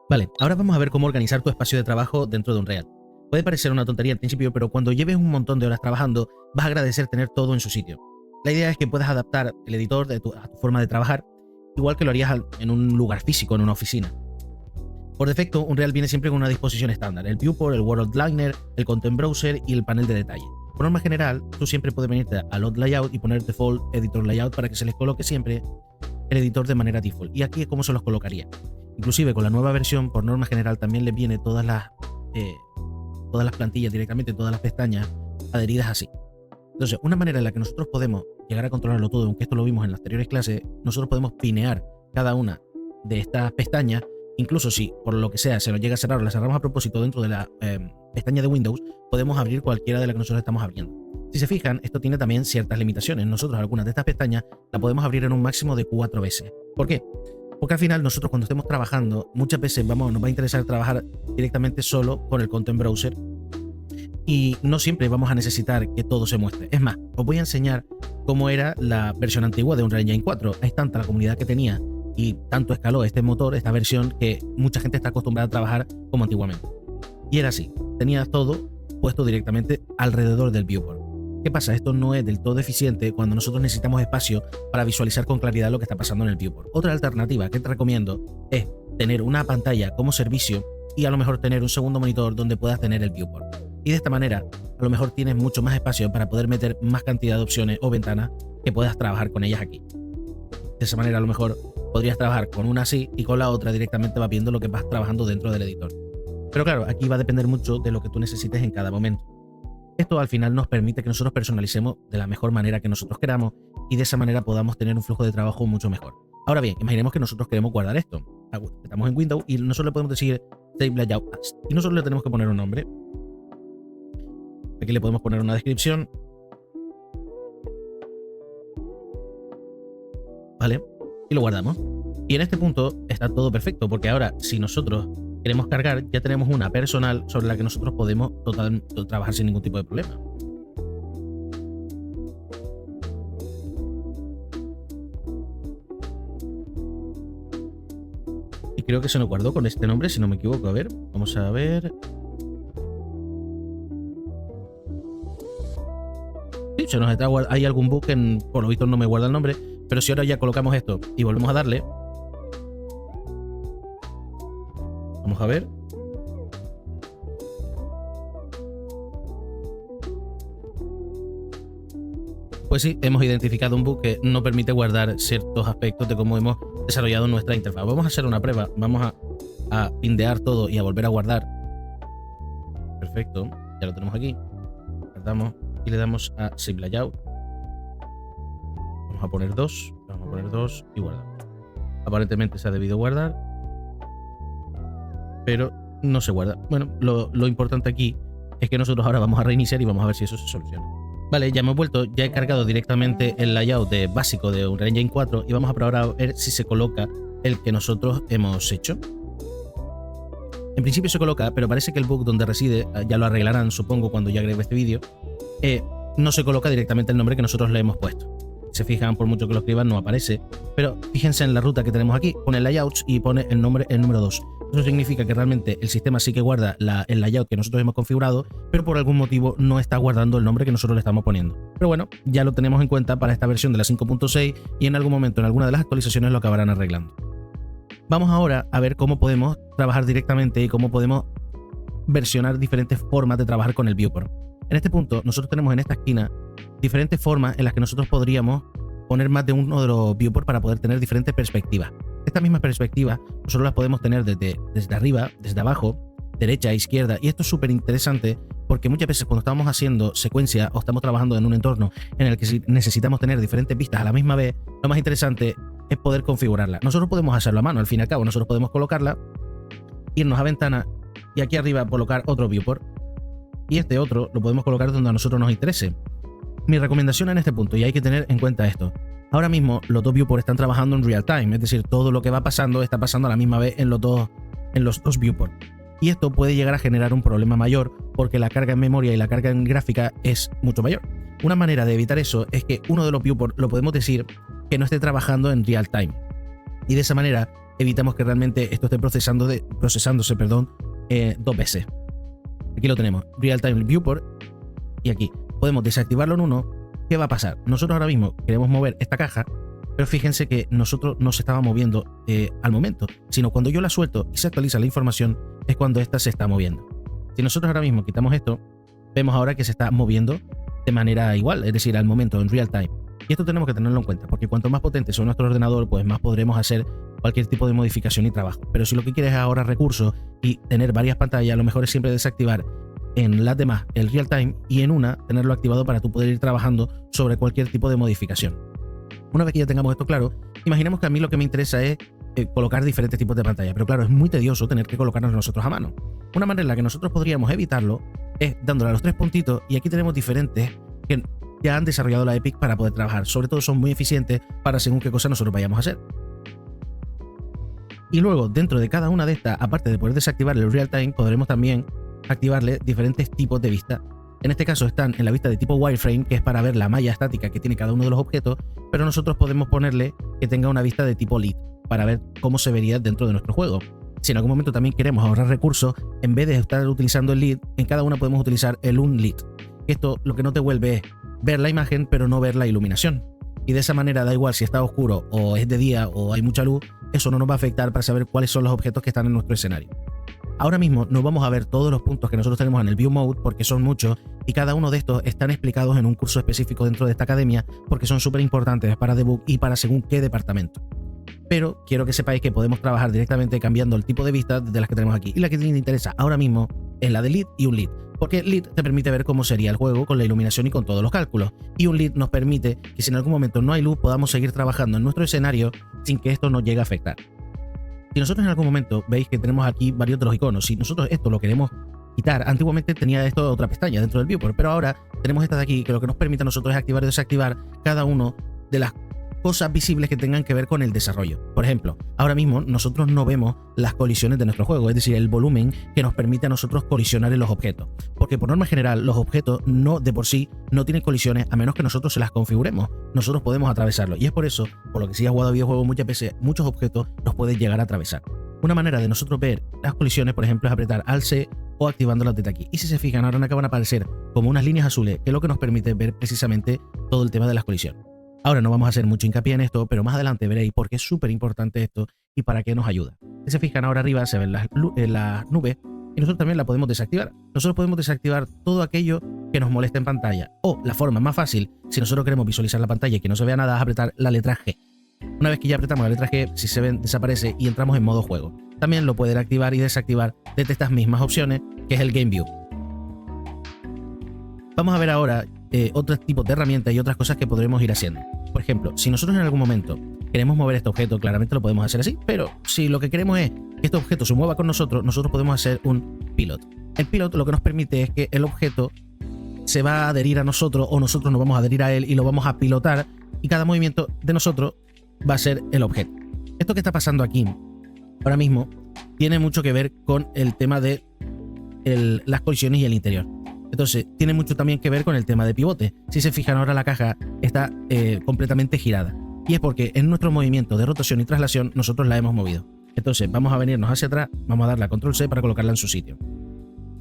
Vale, ahora vamos a ver cómo organizar tu espacio de trabajo dentro de Unreal. Puede parecer una tontería al principio, pero cuando lleves un montón de horas trabajando, vas a agradecer tener todo en su sitio. La idea es que puedas adaptar el editor a tu forma de trabajar, igual que lo harías en un lugar físico, en una oficina. Por defecto, Unreal viene siempre con una disposición estándar: el viewport, el world outliner, el content browser y el panel de detalle. Por norma general, tú siempre puedes venirte a Load Layout y poner Default Editor Layout para que se les coloque siempre el editor de manera default. Y aquí es como se los colocaría. Inclusive con la nueva versión, por norma general, también les viene todas las plantillas directamente, todas las pestañas adheridas así. Entonces, una manera en la que nosotros podemos llegar a controlarlo todo, aunque esto lo vimos en las anteriores clases, nosotros podemos pinear cada una de estas pestañas. Incluso si por lo que sea se nos llega a cerrar o la cerramos a propósito dentro de la pestaña de Windows, podemos abrir cualquiera de las que nosotros estamos abriendo. Si se fijan, esto tiene también ciertas limitaciones. Nosotros algunas de estas pestañas las podemos abrir en un máximo de 4 veces. ¿Por qué? Porque al final nosotros cuando estemos trabajando, muchas veces nos va a interesar trabajar directamente solo con el Content Browser y no siempre vamos a necesitar que todo se muestre. Es más, os voy a enseñar cómo era la versión antigua de Unreal Engine 4. Es tanta la comunidad que tenía y tanto escaló este motor, esta versión, que mucha gente está acostumbrada a trabajar como antiguamente. Y era así, tenías todo puesto directamente alrededor del viewport. ¿Qué pasa? Esto no es del todo eficiente cuando nosotros necesitamos espacio para visualizar con claridad lo que está pasando en el viewport. Otra alternativa que te recomiendo es tener una pantalla como servicio y a lo mejor tener un segundo monitor donde puedas tener el viewport. Y de esta manera, a lo mejor tienes mucho más espacio para poder meter más cantidad de opciones o ventanas que puedas trabajar con ellas aquí. De esa manera, a lo mejor podrías trabajar con una así y con la otra directamente vas viendo lo que vas trabajando dentro del editor. Pero claro, aquí va a depender mucho de lo que tú necesites en cada momento. Esto al final nos permite que nosotros personalicemos de la mejor manera que nosotros queramos y de esa manera podamos tener un flujo de trabajo mucho mejor. Ahora bien, imaginemos que nosotros queremos guardar esto. Estamos en Windows y nosotros le podemos decir Save Layout As y nosotros le tenemos que poner un nombre. Aquí le podemos poner una descripción. ¿Vale? Y lo guardamos. Y en este punto está todo perfecto, porque ahora si nosotros queremos cargar, ya tenemos una personal sobre la que nosotros podemos trabajar sin ningún tipo de problema. Y creo que se nos guardó con este nombre, si no me equivoco. A ver, vamos a ver. Sí, se nos está hay algún bug que por lo visto no me guarda el nombre, pero si ahora ya colocamos esto y volvemos a darle, vamos a ver. Pues sí, hemos identificado un bug que no permite guardar ciertos aspectos de cómo hemos desarrollado nuestra interfaz. Vamos a hacer una prueba, vamos a pindear todo y a volver a guardar. Perfecto, ya lo tenemos aquí. Guardamos y le damos a Save Layout. Vamos a poner 2, vamos a poner 2 y guardamos. Aparentemente se ha debido guardar, pero no se guarda. Bueno, lo importante aquí es que nosotros ahora vamos a reiniciar y vamos a ver si eso se soluciona. Vale, ya hemos vuelto, ya he cargado directamente el layout básico de Unreal Engine 4 y vamos a probar a ver si se coloca el que nosotros hemos hecho. En principio se coloca, pero parece que el bug donde reside, ya lo arreglarán supongo cuando ya grabe este vídeo, no se coloca directamente el nombre que nosotros le hemos puesto. Si se fijan, por mucho que lo escriban no aparece, pero fíjense en la ruta que tenemos aquí, pone layouts y pone el número 2. Eso significa que realmente el sistema sí que guarda el layout que nosotros hemos configurado, pero por algún motivo no está guardando el nombre que nosotros le estamos poniendo. Pero bueno, ya lo tenemos en cuenta para esta versión de la 5.6 y en algún momento en alguna de las actualizaciones lo acabarán arreglando. Vamos ahora a ver cómo podemos trabajar directamente y cómo podemos versionar diferentes formas de trabajar con el viewport. En este punto nosotros tenemos en esta esquina diferentes formas en las que nosotros podríamos poner más de uno de los viewports para poder tener diferentes perspectivas. Estas mismas perspectivas nosotros las podemos tener desde arriba, desde abajo, derecha, izquierda, y esto es súper interesante porque muchas veces cuando estamos haciendo secuencia o estamos trabajando en un entorno en el que necesitamos tener diferentes vistas a la misma vez, lo más interesante es poder configurarla. Nosotros podemos hacerlo a mano, al fin y al cabo nosotros podemos colocarla, irnos a ventana y aquí arriba colocar otro viewport y este otro lo podemos colocar donde a nosotros nos interese. Mi recomendación en este punto, y hay que tener en cuenta esto, ahora mismo los dos viewports están trabajando en real time, es decir, todo lo que va pasando está pasando a la misma vez en los dos viewports. Y esto puede llegar a generar un problema mayor porque la carga en memoria y la carga en gráfica es mucho mayor. Una manera de evitar eso es que uno de los viewports lo podemos decir que no esté trabajando en real time. Y de esa manera evitamos que realmente esto esté procesándose dos veces. Aquí lo tenemos, Real Time Viewport, y aquí podemos desactivarlo en uno. ¿Qué va a pasar? Nosotros ahora mismo queremos mover esta caja, pero fíjense que nosotros no se estaba moviendo al momento, sino cuando yo la suelto y se actualiza la información es cuando esta se está moviendo. Si nosotros ahora mismo quitamos esto, vemos ahora que se está moviendo de manera igual, es decir, al momento, en real time. Y esto tenemos que tenerlo en cuenta, porque cuanto más potente sea nuestro ordenador, pues más podremos hacer cualquier tipo de modificación y trabajo. Pero si lo que quieres es ahorrar recursos y tener varias pantallas, lo mejor es siempre desactivar en las demás el real time y en una tenerlo activado para tú poder ir trabajando sobre cualquier tipo de modificación. Una vez que ya tengamos esto claro, imaginemos que a mí lo que me interesa es colocar diferentes tipos de pantalla, pero claro, es muy tedioso tener que colocarnos nosotros a mano. Una manera en la que nosotros podríamos evitarlo es dándole a los tres puntitos, y aquí tenemos diferentes que ya han desarrollado la Epic para poder trabajar. Sobre todo son muy eficientes para según qué cosa nosotros vayamos a hacer. Y luego, dentro de cada una de estas, aparte de poder desactivar el real time, podremos también activarle diferentes tipos de vista. En este caso están en la vista de tipo wireframe, que es para ver la malla estática que tiene cada uno de los objetos, pero nosotros podemos ponerle que tenga una vista de tipo lead, para ver cómo se vería dentro de nuestro juego. Si en algún momento también queremos ahorrar recursos, en vez de estar utilizando el lead, en cada una podemos utilizar el unlit. Esto lo que no te vuelve es ver la imagen, pero no ver la iluminación. Y de esa manera da igual si está oscuro o es de día o hay mucha luz, eso no nos va a afectar para saber cuáles son los objetos que están en nuestro escenario. Ahora mismo no vamos a ver todos los puntos que nosotros tenemos en el View Mode porque son muchos y cada uno de estos están explicados en un curso específico dentro de esta academia porque son súper importantes para debug y para según qué departamento. Pero quiero que sepáis que podemos trabajar directamente cambiando el tipo de vista de las que tenemos aquí. Y la que te interesa ahora mismo es la de lead y un lead, porque lead te permite ver cómo sería el juego con la iluminación y con todos los cálculos. Y un lead nos permite que si en algún momento no hay luz podamos seguir trabajando en nuestro escenario sin que esto nos llegue a afectar. Si nosotros en algún momento veis que tenemos aquí varios de los iconos, si nosotros esto lo queremos quitar, antiguamente tenía esto otra pestaña dentro del viewport, pero ahora tenemos esta de aquí que lo que nos permite a nosotros es activar y desactivar cada uno de las cosas visibles que tengan que ver con el desarrollo. Por ejemplo, ahora mismo nosotros no vemos las colisiones de nuestro juego, es decir, el volumen que nos permite a nosotros colisionar en los objetos, porque por norma general los objetos no de por sí no tienen colisiones a menos que nosotros se las configuremos. Nosotros podemos atravesarlo y es por eso, por lo que si has jugado a videojuegos muchas veces, muchos objetos los pueden llegar a atravesar. Una manera de nosotros ver las colisiones, por ejemplo, es apretar Alt C o activándolas desde aquí. Y si se fijan, ahora acaban a aparecer como unas líneas azules, que es lo que nos permite ver precisamente todo el tema de las colisiones. Ahora no vamos a hacer mucho hincapié en esto, pero más adelante veréis por qué es súper importante esto y para qué nos ayuda. Si se fijan, ahora arriba se ven las nubes y nosotros también la podemos desactivar. Nosotros podemos desactivar todo aquello que nos moleste en pantalla. O la forma más fácil, si nosotros queremos visualizar la pantalla y que no se vea nada, es apretar la letra G. Una vez que ya apretamos la letra G, si se ven, desaparece y entramos en modo juego. También lo pueden activar y desactivar desde estas mismas opciones, que es el Game View. Vamos a ver ahora otros tipos de herramientas y otras cosas que podremos ir haciendo. Por ejemplo, si nosotros en algún momento queremos mover este objeto, claramente lo podemos hacer así, pero si lo que queremos es que este objeto se mueva con nosotros, nosotros podemos hacer un pilot. El pilot lo que nos permite es que el objeto se va a adherir a nosotros o nosotros nos vamos a adherir a él y lo vamos a pilotar y cada movimiento de nosotros va a ser el objeto. Esto que está pasando aquí ahora mismo tiene mucho que ver con el tema de las colisiones y el interior. Entonces, tiene mucho también que ver con el tema de pivote. Si se fijan, ahora la caja está completamente girada. Y es porque en nuestro movimiento de rotación y traslación nosotros la hemos movido. Entonces, vamos a venirnos hacia atrás, vamos a darle a Control C para colocarla en su sitio.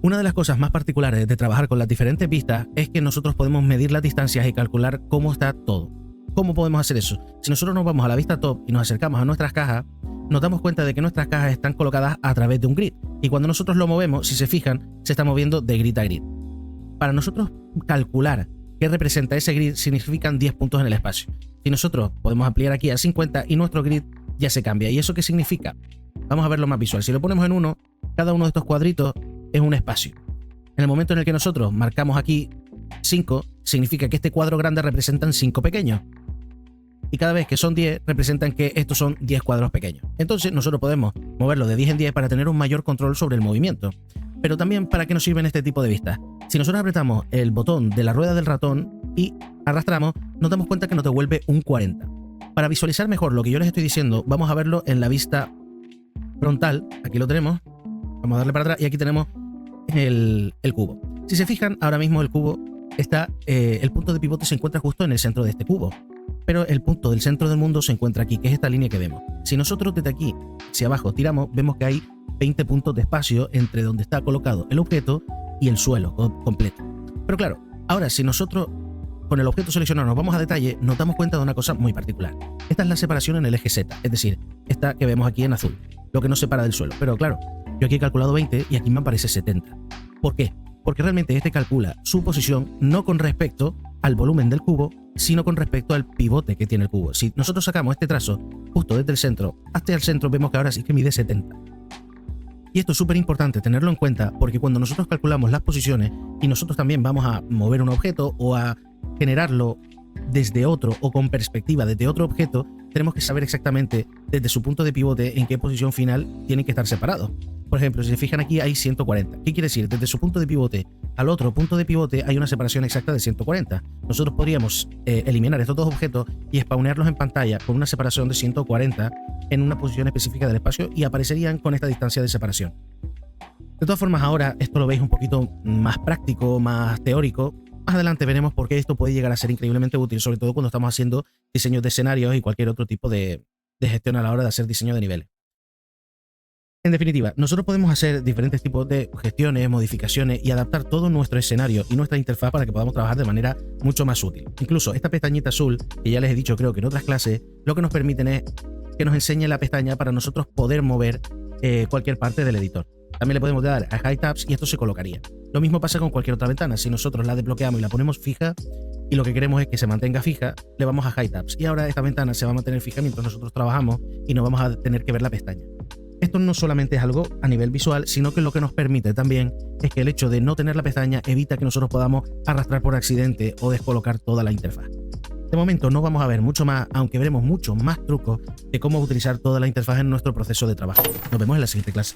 Una de las cosas más particulares de trabajar con las diferentes vistas es que nosotros podemos medir las distancias y calcular cómo está todo. ¿Cómo podemos hacer eso? Si nosotros nos vamos a la vista top y nos acercamos a nuestras cajas, nos damos cuenta de que nuestras cajas están colocadas a través de un grid. Y cuando nosotros lo movemos, si se fijan, se está moviendo de grid a grid. Para nosotros calcular qué representa ese grid significan 10 puntos en el espacio. Si nosotros podemos ampliar aquí a 50 y nuestro grid ya se cambia. ¿Y eso qué significa? Vamos a verlo más visual. Si lo ponemos en 1, cada uno de estos cuadritos es un espacio. En el momento en el que nosotros marcamos aquí 5, significa que este cuadro grande representan 5 pequeños. Y cada vez que son 10, representan que estos son 10 cuadros pequeños. Entonces nosotros podemos moverlo de 10 en 10 para tener un mayor control sobre el movimiento. Pero también para qué nos sirven este tipo de vistas. Si nosotros apretamos el botón de la rueda del ratón y arrastramos, nos damos cuenta que nos devuelve un 40. Para visualizar mejor lo que yo les estoy diciendo, vamos a verlo en la vista frontal. Aquí lo tenemos. Vamos a darle para atrás y aquí tenemos el cubo. Si se fijan, ahora mismo el cubo está, el punto de pivote se encuentra justo en el centro de este cubo. Pero el punto del centro del mundo se encuentra aquí, que es esta línea que vemos. Si nosotros desde aquí hacia abajo tiramos, vemos que hay 20 puntos de espacio entre donde está colocado el objeto y el suelo completo. Pero claro, ahora si nosotros con el objeto seleccionado nos vamos a detalle, nos damos cuenta de una cosa muy particular. Esta es la separación en el eje Z, es decir, esta que vemos aquí en azul, lo que nos separa del suelo. Pero claro, yo aquí he calculado 20 y aquí me aparece 70. ¿Por qué? Porque realmente este calcula su posición no con respecto al volumen del cubo, sino con respecto al pivote que tiene el cubo. Si nosotros sacamos este trazo justo desde el centro hasta el centro, vemos que ahora sí que mide 70. Y esto es súper importante tenerlo en cuenta, porque cuando nosotros calculamos las posiciones y nosotros también vamos a mover un objeto o a generarlo desde otro o con perspectiva desde otro objeto, tenemos que saber exactamente desde su punto de pivote en qué posición final tienen que estar separados. Por ejemplo, si se fijan aquí hay 140. ¿Qué quiere decir? Desde su punto de pivote al otro punto de pivote hay una separación exacta de 140. Nosotros podríamos eliminar estos dos objetos y spawnearlos en pantalla con una separación de 140 en una posición específica del espacio y aparecerían con esta distancia de separación. De todas formas, ahora esto lo veis un poquito más práctico, más teórico. Más adelante veremos por qué esto puede llegar a ser increíblemente útil, sobre todo cuando estamos haciendo diseños de escenarios y cualquier otro tipo de gestión a la hora de hacer diseño de niveles. En definitiva, nosotros podemos hacer diferentes tipos de gestiones, modificaciones y adaptar todo nuestro escenario y nuestra interfaz para que podamos trabajar de manera mucho más útil. Incluso esta pestañita azul, que ya les he dicho creo que en otras clases, lo que nos permiten es que nos enseñe la pestaña para nosotros poder mover cualquier parte del editor. También le podemos dar a High Tabs y esto se colocaría. Lo mismo pasa con cualquier otra ventana. Si nosotros la desbloqueamos y la ponemos fija y lo que queremos es que se mantenga fija, le vamos a High Tabs y ahora esta ventana se va a mantener fija mientras nosotros trabajamos y no vamos a tener que ver la pestaña. Esto no solamente es algo a nivel visual, sino que lo que nos permite también es que el hecho de no tener la pestaña evita que nosotros podamos arrastrar por accidente o descolocar toda la interfaz. De momento no vamos a ver mucho más, aunque veremos mucho más trucos de cómo utilizar toda la interfaz en nuestro proceso de trabajo. Nos vemos en la siguiente clase.